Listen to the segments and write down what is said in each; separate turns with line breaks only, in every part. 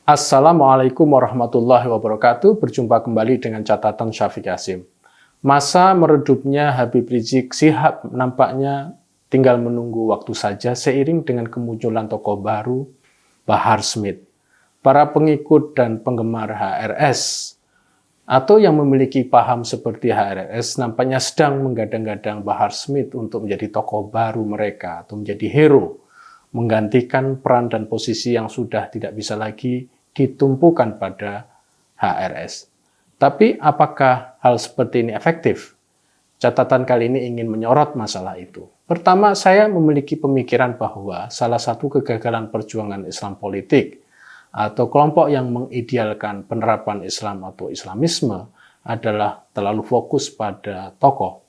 Assalamualaikum warahmatullahi wabarakatuh. Berjumpa kembali dengan catatan Syafiq Hasim. Masa meredupnya Habib Rizik Syihab nampaknya tinggal menunggu waktu saja seiring dengan kemunculan tokoh baru, Bahar Smith. Para pengikut dan penggemar HRS atau yang memiliki paham seperti HRS nampaknya sedang menggadang-gadang Bahar Smith untuk menjadi tokoh baru mereka atau menjadi hero, menggantikan peran dan posisi yang sudah tidak bisa lagi ditumpukan pada HRS. Tapi apakah hal seperti ini efektif? Catatan kali ini ingin menyorot masalah itu. Pertama, saya memiliki pemikiran bahwa salah satu kegagalan perjuangan Islam politik atau kelompok yang mengidealkan penerapan Islam atau Islamisme adalah terlalu fokus pada tokoh.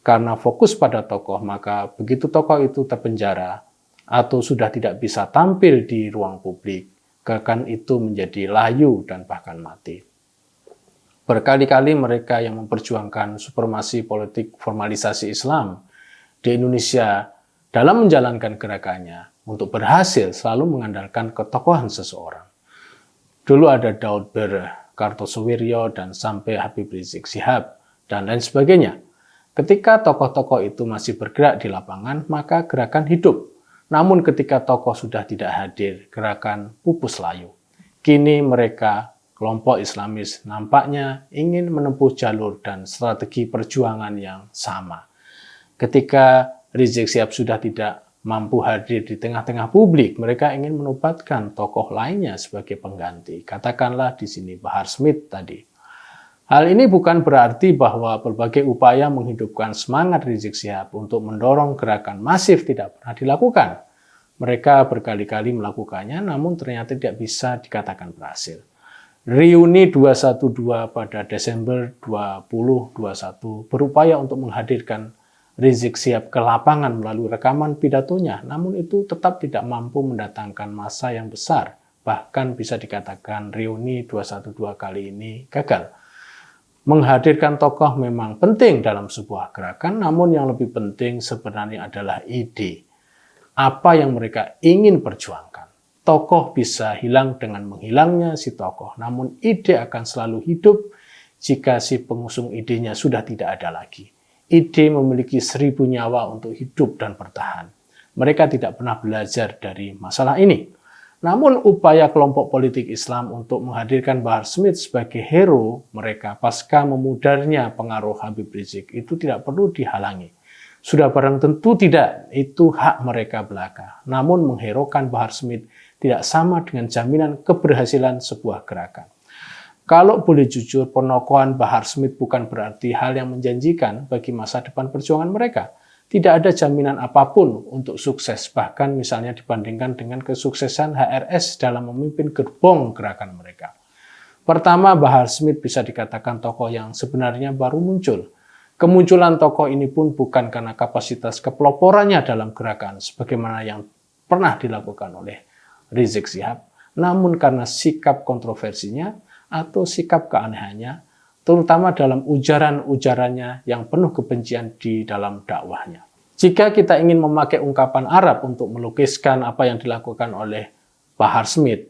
Karena fokus pada tokoh, maka begitu tokoh itu terpenjara atau sudah tidak bisa tampil di ruang publik, gerakan itu menjadi layu dan bahkan mati. Berkali-kali mereka yang memperjuangkan supremasi politik formalisasi Islam di Indonesia dalam menjalankan gerakannya untuk berhasil selalu mengandalkan ketokohan seseorang. Dulu ada Daud Bereh, Kartosuwiryo, dan sampai Habib Rizik Syihab, dan lain sebagainya. Ketika tokoh-tokoh itu masih bergerak di lapangan, maka gerakan hidup. Namun ketika tokoh sudah tidak hadir, gerakan pupus layu. Kini mereka, kelompok Islamis, nampaknya ingin menempuh jalur dan strategi perjuangan yang sama. Ketika Rizik Syihab sudah tidak mampu hadir di tengah-tengah publik, mereka ingin menobatkan tokoh lainnya sebagai pengganti. Katakanlah di sini Bahar Smith tadi. Hal ini bukan berarti bahwa berbagai upaya menghidupkan semangat Rizik Syihab untuk mendorong gerakan masif tidak pernah dilakukan. Mereka berkali-kali melakukannya, namun ternyata tidak bisa dikatakan berhasil. Reuni 212 pada Desember 2021 berupaya untuk menghadirkan Rizik Syihab ke lapangan melalui rekaman pidatonya, namun itu tetap tidak mampu mendatangkan massa yang besar. Bahkan bisa dikatakan Reuni 212 kali ini gagal. Menghadirkan tokoh memang penting dalam sebuah gerakan, namun yang lebih penting sebenarnya adalah ide. Apa yang mereka ingin perjuangkan. Tokoh bisa hilang dengan menghilangnya si tokoh, namun ide akan selalu hidup jika si pengusung idenya sudah tidak ada lagi. Ide memiliki 1000 nyawa untuk hidup dan bertahan. Mereka tidak pernah belajar dari masalah ini. Namun upaya kelompok politik Islam untuk menghadirkan Bahar Smith sebagai hero mereka pasca memudarnya pengaruh Habib Rizik itu tidak perlu dihalangi. Sudah barang tentu tidak, itu hak mereka belaka. Namun mengherokan Bahar Smith tidak sama dengan jaminan keberhasilan sebuah gerakan. Kalau boleh jujur, penokohan Bahar Smith bukan berarti hal yang menjanjikan bagi masa depan perjuangan mereka. Tidak ada jaminan apapun untuk sukses, bahkan misalnya dibandingkan dengan kesuksesan HRS dalam memimpin gerbong gerakan mereka. Pertama, Bahar Smith bisa dikatakan tokoh yang sebenarnya baru muncul. Kemunculan tokoh ini pun bukan karena kapasitas kepeloporannya dalam gerakan, sebagaimana yang pernah dilakukan oleh Rizik Syihab, namun karena sikap kontroversinya atau sikap keanehannya, terutama dalam ujaran-ujarannya yang penuh kebencian di dalam dakwahnya. Jika kita ingin memakai ungkapan Arab untuk melukiskan apa yang dilakukan oleh Bahar Smith,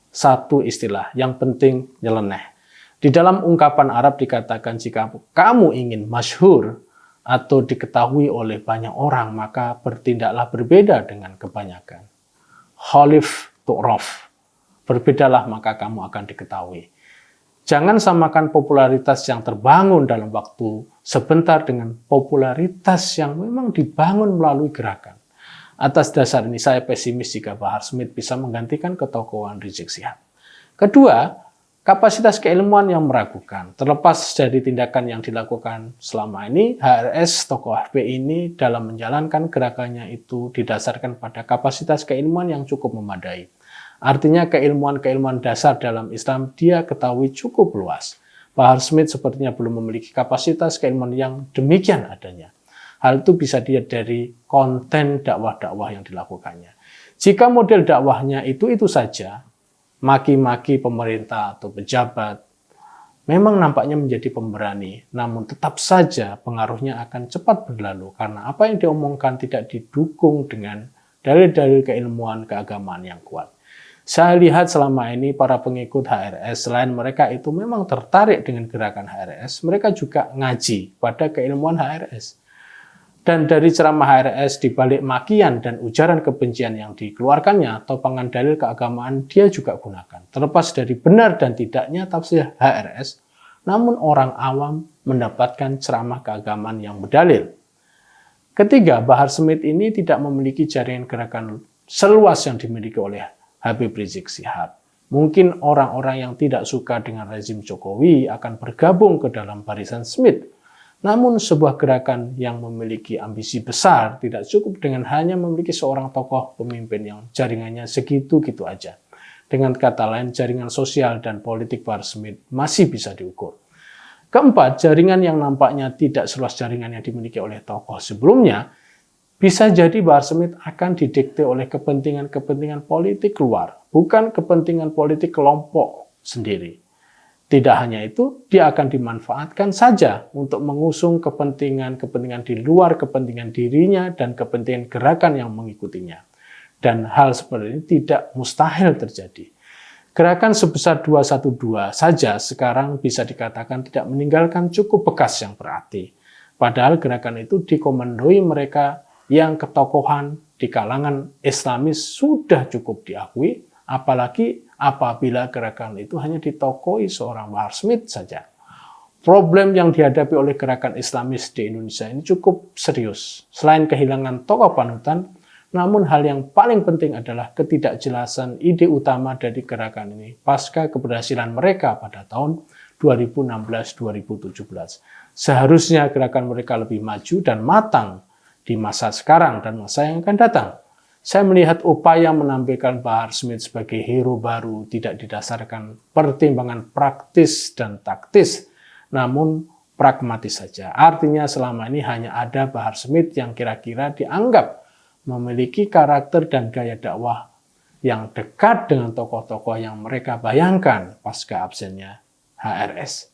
satu istilah yang penting nyeleneh. Di dalam ungkapan Arab dikatakan jika kamu ingin masyhur atau diketahui oleh banyak orang, maka bertindaklah berbeda dengan kebanyakan. Khalif tu'raf, berbedalah maka kamu akan diketahui. Jangan samakan popularitas yang terbangun dalam waktu sebentar dengan popularitas yang memang dibangun melalui gerakan. Atas dasar ini saya pesimis jika Bahar Smith bisa menggantikan ketokohan Rizik Syihab. Kedua, kapasitas keilmuan yang meragukan. Terlepas dari tindakan yang dilakukan selama ini, HRS tokoh FPI ini dalam menjalankan gerakannya itu didasarkan pada kapasitas keilmuan yang cukup memadai. Artinya keilmuan-keilmuan dasar dalam Islam dia ketahui cukup luas. Bahar Smith sepertinya belum memiliki kapasitas keilmuan yang demikian adanya. Hal itu bisa dilihat dari konten dakwah-dakwah yang dilakukannya. Jika model dakwahnya itu saja, maki-maki pemerintah atau pejabat, memang nampaknya menjadi pemberani, namun tetap saja pengaruhnya akan cepat berlalu karena apa yang diomongkan tidak didukung dengan dalil-dalil keilmuan keagamaan yang kuat. Saya lihat selama ini para pengikut HRS, selain mereka itu memang tertarik dengan gerakan HRS, mereka juga ngaji pada keilmuan HRS. Dan dari ceramah HRS di balik makian dan ujaran kebencian yang dikeluarkannya, topangan dalil keagamaan dia juga gunakan. Terlepas dari benar dan tidaknya tafsir HRS, namun orang awam mendapatkan ceramah keagamaan yang berdalil. Ketiga, Bahar Smith ini tidak memiliki jaringan gerakan seluas yang dimiliki oleh Habib Rizik Syihab. Mungkin orang-orang yang tidak suka dengan rezim Jokowi akan bergabung ke dalam barisan Smith. Namun sebuah gerakan yang memiliki ambisi besar tidak cukup dengan hanya memiliki seorang tokoh pemimpin yang jaringannya segitu-gitu aja. Dengan kata lain, jaringan sosial dan politik Bahar Smith masih bisa diukur. Keempat, jaringan yang nampaknya tidak seluas jaringan yang dimiliki oleh tokoh sebelumnya, bisa jadi Bahar Smith akan didikte oleh kepentingan-kepentingan politik luar, bukan kepentingan politik kelompok sendiri. Tidak hanya itu, dia akan dimanfaatkan saja untuk mengusung kepentingan-kepentingan di luar kepentingan dirinya dan kepentingan gerakan yang mengikutinya. Dan hal seperti ini tidak mustahil terjadi. Gerakan sebesar 212 saja sekarang bisa dikatakan tidak meninggalkan cukup bekas yang berarti. Padahal gerakan itu dikomandoi mereka yang ketokohan di kalangan Islamis sudah cukup diakui, apalagi apabila gerakan itu hanya ditokoi seorang Bahar Smith saja. Problem yang dihadapi oleh gerakan Islamis di Indonesia ini cukup serius. Selain kehilangan tokoh panutan, namun hal yang paling penting adalah ketidakjelasan ide utama dari gerakan ini pasca keberhasilan mereka pada tahun 2016-2017. Seharusnya gerakan mereka lebih maju dan matang di masa sekarang dan masa yang akan datang. Saya melihat upaya menampilkan Bahar Smith sebagai hero baru tidak didasarkan pertimbangan praktis dan taktis, namun pragmatis saja. Artinya selama ini hanya ada Bahar Smith yang kira-kira dianggap memiliki karakter dan gaya dakwah yang dekat dengan tokoh-tokoh yang mereka bayangkan pasca absennya HRS.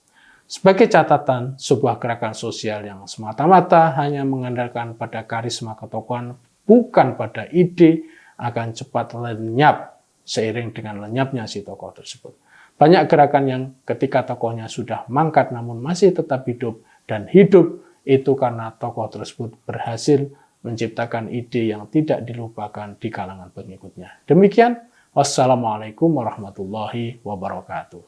Sebagai catatan, sebuah gerakan sosial yang semata-mata hanya mengandalkan pada karisma ketokohan, bukan pada ide, akan cepat lenyap seiring dengan lenyapnya si tokoh tersebut. Banyak gerakan yang ketika tokohnya sudah mangkat namun masih tetap hidup, dan hidup itu karena tokoh tersebut berhasil menciptakan ide yang tidak dilupakan di kalangan pengikutnya. Demikian, wassalamualaikum warahmatullahi wabarakatuh.